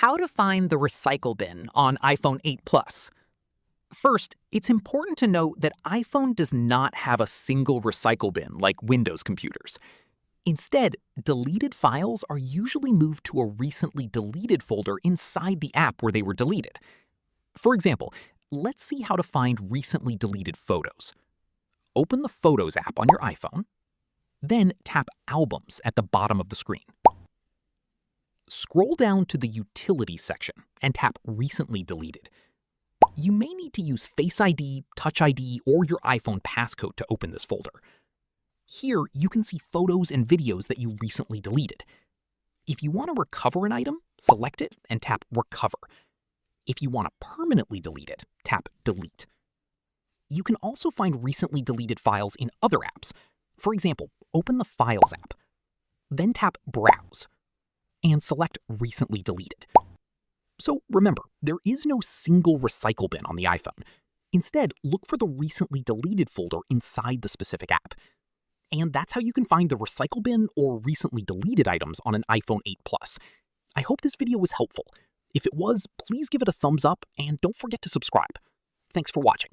How to find the recycle bin on iPhone 8 Plus. First, it's important to note that iPhone does not have a single recycle bin like Windows computers. Instead, deleted files are usually moved to a recently deleted folder inside the app where they were deleted. For example, let's see how to find recently deleted photos. Open the Photos app on your iPhone, then tap Albums at the bottom of the screen. Scroll down to the Utilities section and tap Recently Deleted. You may need to use Face ID, Touch ID, or your iPhone passcode to open this folder. Here, you can see photos and videos that you recently deleted. If you want to recover an item, select it and tap Recover. If you want to permanently delete it, tap Delete. You can also find recently deleted files in other apps. For example, open the Files app, then tap Browse, and select Recently Deleted. So remember, there is no single recycle bin on the iPhone. Instead, look for the recently deleted folder inside the specific app. And that's how you can find the recycle bin or recently deleted items on an iPhone 8 Plus. I hope this video was helpful. If it was, please give it a thumbs up and don't forget to subscribe. Thanks for watching.